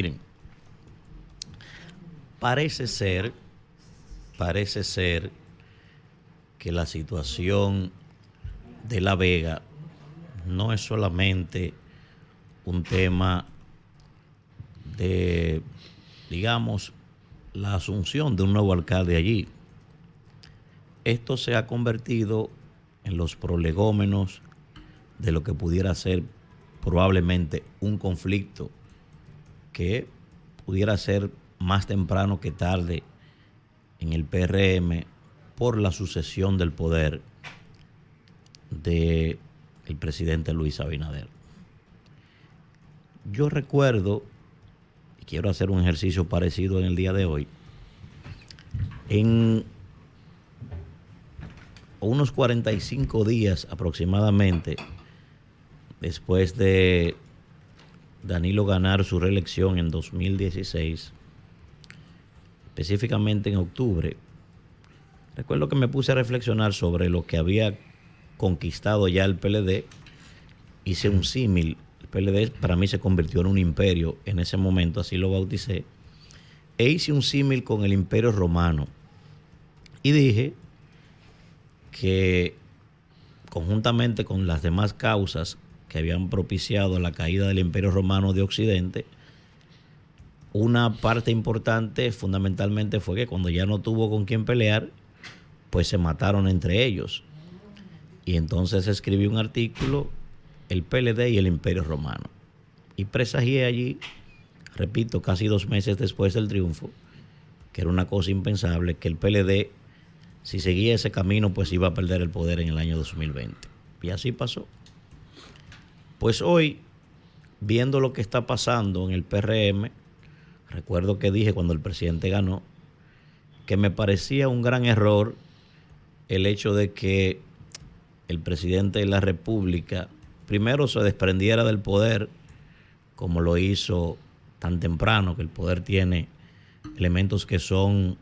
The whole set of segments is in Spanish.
Miren, parece ser, parece ser que la situación de La Vega no es solamente un tema de, digamos, la asunción de un nuevo alcalde allí. Esto se ha convertido en los prolegómenos de lo que pudiera ser probablemente un conflicto que pudiera ser más temprano que tarde en el PRM por la sucesión del poder del presidente Luis Abinader. Yo recuerdo, y quiero hacer un ejercicio parecido en el día de hoy, en unos 45 días aproximadamente después de Danilo ganar su reelección en 2016, específicamente en octubre, recuerdo que me puse a reflexionar sobre lo que había conquistado ya el PLD. Hice un símil. El PLD para mí se convirtió en un imperio en ese momento, así lo bauticé. E hice un símil con el Imperio Romano. Y dije que conjuntamente con las demás causas que habían propiciado la caída del Imperio Romano de Occidente, una parte importante fundamentalmente fue que cuando ya no tuvo con quién pelear, pues se mataron entre ellos. Y entonces escribí un artículo, el PLD y el Imperio Romano. Y presagié allí, repito, casi 2 meses después del triunfo, que era una cosa impensable, que el PLD, si seguía ese camino, pues iba a perder el poder en el año 2020. Y así pasó. Pues hoy, viendo lo que está pasando en el PRM, recuerdo que dije cuando el presidente ganó, que me parecía un gran error el hecho de que el presidente de la República primero se desprendiera del poder, como lo hizo tan temprano, que el poder tiene elementos que son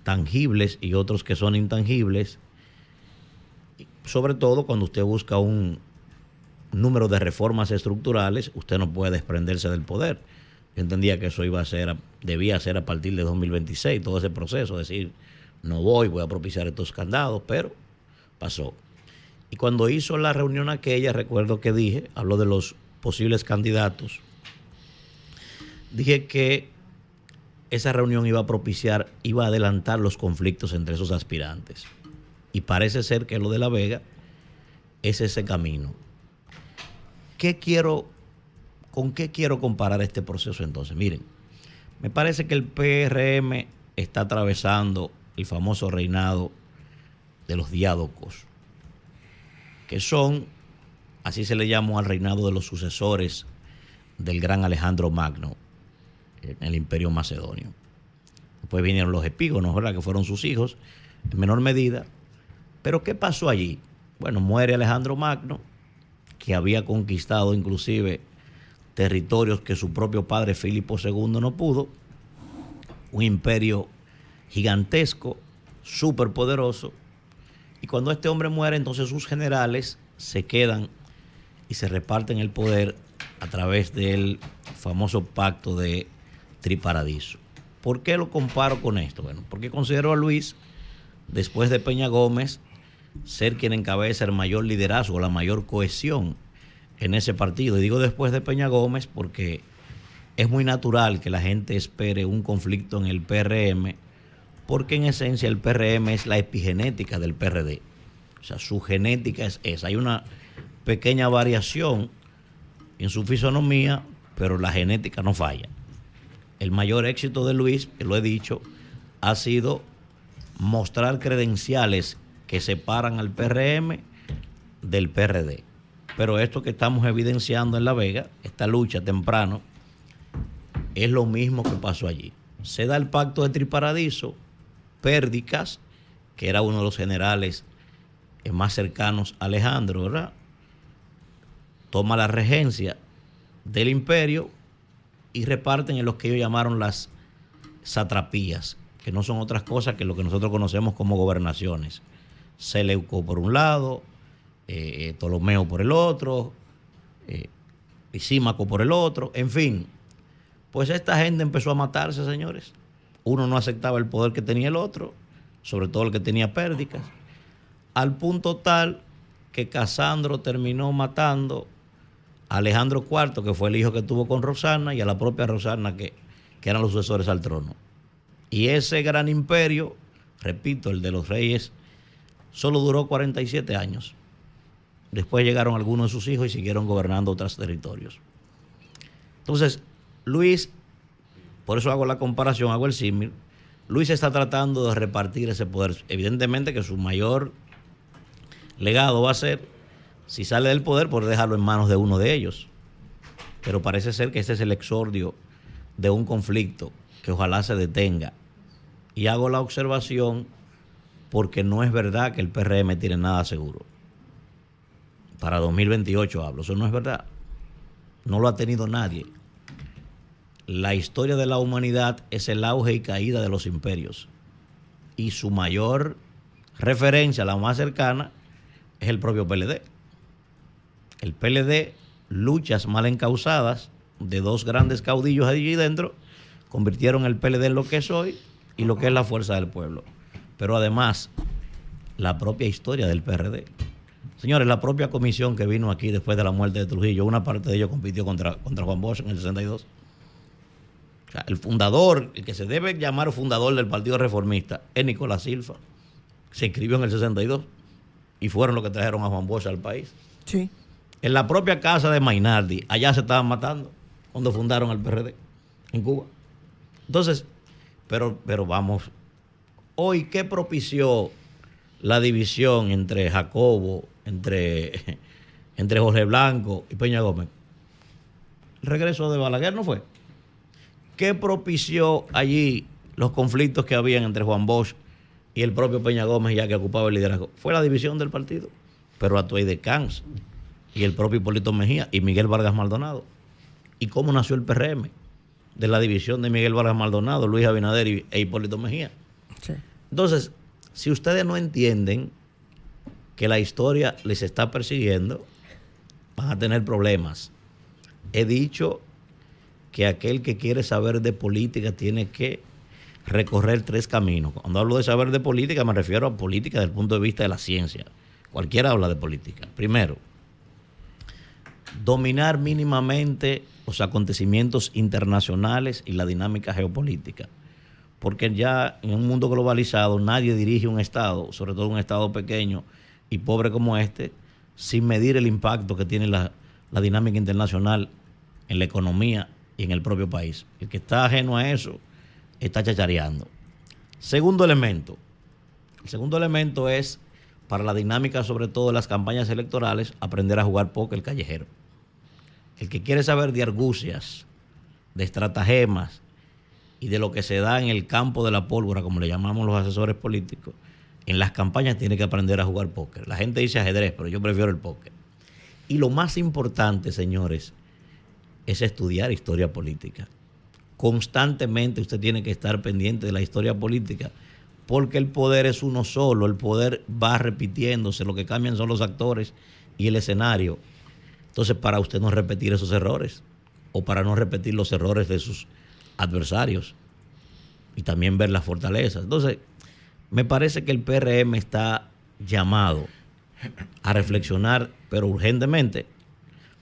tangibles y otros que son intangibles, sobre todo cuando usted busca un número de reformas estructurales, usted no puede desprenderse del poder. Yo entendía que eso debía ser a partir de 2026, todo ese proceso, decir, no voy a propiciar estos candados, pero pasó. Y cuando hizo la reunión aquella, recuerdo que dije, habló de los posibles candidatos, dije que esa reunión iba a adelantar los conflictos entre esos aspirantes. Y parece ser que lo de La Vega es ese camino. ¿Con qué quiero comparar este proceso entonces? Miren, me parece que el PRM está atravesando el famoso reinado de los diádocos, que son, así se le llamó al reinado de los sucesores del gran Alejandro Magno en el Imperio Macedonio. Después vinieron los epígonos, ¿verdad?, que fueron sus hijos en menor medida. Pero ¿qué pasó allí? Bueno, muere Alejandro Magno, que había conquistado inclusive territorios que su propio padre Filipo II no pudo. Un imperio gigantesco, súper poderoso. Y cuando este hombre muere, entonces sus generales se quedan y se reparten el poder a través del famoso pacto de Triparadiso. ¿Por qué lo comparo con esto? Bueno, porque considero a Luis, después de Peña Gómez, ser quien encabeza el mayor liderazgo, la mayor cohesión en ese partido. Y digo después de Peña Gómez porque es muy natural que la gente espere un conflicto en el PRM, porque en esencia el PRM es la epigenética del PRD. O sea, su genética es esa. Hay una pequeña variación en su fisonomía, pero la genética no falla. El mayor éxito de Luis, que lo he dicho, ha sido mostrar credenciales que separan al PRM del PRD. Pero esto que estamos evidenciando en La Vega, esta lucha temprano, es lo mismo que pasó allí. Se da el pacto de Triparadiso, Pérdicas, que era uno de los generales más cercanos a Alejandro, ¿verdad?, toma la regencia del imperio y reparten en lo que ellos llamaron las satrapías, que no son otras cosas que lo que nosotros conocemos como gobernaciones. Seleuco por un lado, Ptolomeo por el otro, Lisímaco por el otro, en fin, Pues esta gente empezó a matarse, señores. Uno no aceptaba el poder que tenía el otro, sobre todo el que tenía pérdidas, al punto tal que Casandro terminó matando a Alejandro IV, que fue el hijo que tuvo con Rosana, y a la propia Rosana, que eran los sucesores al trono. Y ese gran imperio, repito, el de los reyes, solo duró 47 años. Después llegaron algunos de sus hijos y siguieron gobernando otros territorios. Entonces, Luis, por eso hago la comparación, hago el símil, Luis está tratando de repartir ese poder. Evidentemente que su mayor legado va a ser, si sale del poder, por dejarlo en manos de uno de ellos. Pero parece ser que este es el exordio de un conflicto que ojalá se detenga. Y hago la observación porque no es verdad que el PRM tiene nada seguro. Para 2028 hablo, eso no es verdad. No lo ha tenido nadie. La historia de la humanidad es el auge y caída de los imperios. Y su mayor referencia, la más cercana, es el propio PLD. El PLD, luchas mal encausadas de dos grandes caudillos allí dentro, convirtieron el PLD en lo que es hoy y lo que es la fuerza del pueblo. Pero además, la propia historia del PRD. Señores, la propia comisión que vino aquí después de la muerte de Trujillo, una parte de ellos compitió contra Juan Bosch en el 62. O sea, el fundador, el que se debe llamar fundador del Partido Reformista, es Nicolás Silva. Se inscribió en el 62 y fueron los que trajeron a Juan Bosch al país. Sí. En la propia casa de Mainardi, allá se estaban matando cuando fundaron el PRD, en Cuba. Entonces, pero vamos, hoy, ¿qué propició la división entre Jacobo, entre Jorge Blanco y Peña Gómez? El regreso de Balaguer, ¿no fue? ¿Qué propició allí los conflictos que habían entre Juan Bosch y el propio Peña Gómez, ya que ocupaba el liderazgo? Fue la división del partido. Pero Atuey de Camps y el propio Hipólito Mejía y Miguel Vargas Maldonado. ¿Y cómo nació el PRM? De la división de Miguel Vargas Maldonado, Luis Abinader e Hipólito Mejía. Sí. Entonces, si ustedes no entienden que la historia les está persiguiendo, van a tener problemas. He dicho que aquel que quiere saber de política tiene que recorrer 3 caminos. Cuando hablo de saber de política, me refiero a política desde el punto de vista de la ciencia. Cualquiera habla de política. Primero, dominar mínimamente los acontecimientos internacionales y la dinámica geopolítica. Porque ya en un mundo globalizado nadie dirige un Estado, sobre todo un Estado pequeño y pobre como este, sin medir el impacto que tiene la dinámica internacional en la economía y en el propio país. El que está ajeno a eso está chachareando. Segundo elemento. El segundo elemento es, para la dinámica sobre todo de las campañas electorales, aprender a jugar póker callejero. El que quiere saber de argucias, de estratagemas y de lo que se da en el campo de la pólvora, como le llamamos los asesores políticos, en las campañas tiene que aprender a jugar póker. La gente dice ajedrez, pero yo prefiero el póker. Y lo más importante, señores, es estudiar historia política. Constantemente usted tiene que estar pendiente de la historia política, porque el poder es uno solo, el poder va repitiéndose, lo que cambian son los actores y el escenario. Entonces, para usted no repetir esos errores, o para no repetir los errores de sus adversarios, y también ver las fortalezas. Entonces, me parece que el PRM está llamado a reflexionar, pero urgentemente,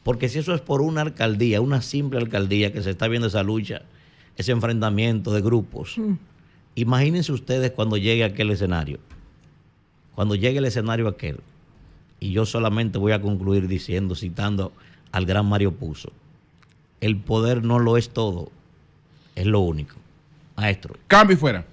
porque si eso es por una alcaldía, una simple alcaldía, que se está viendo esa lucha, ese enfrentamiento de grupos, imagínense ustedes cuando llegue aquel escenario, cuando llegue el escenario aquel, y yo solamente voy a concluir diciendo, citando al gran Mario Puzo, el poder no lo es todo, es lo único. Maestro. Cambio y fuera.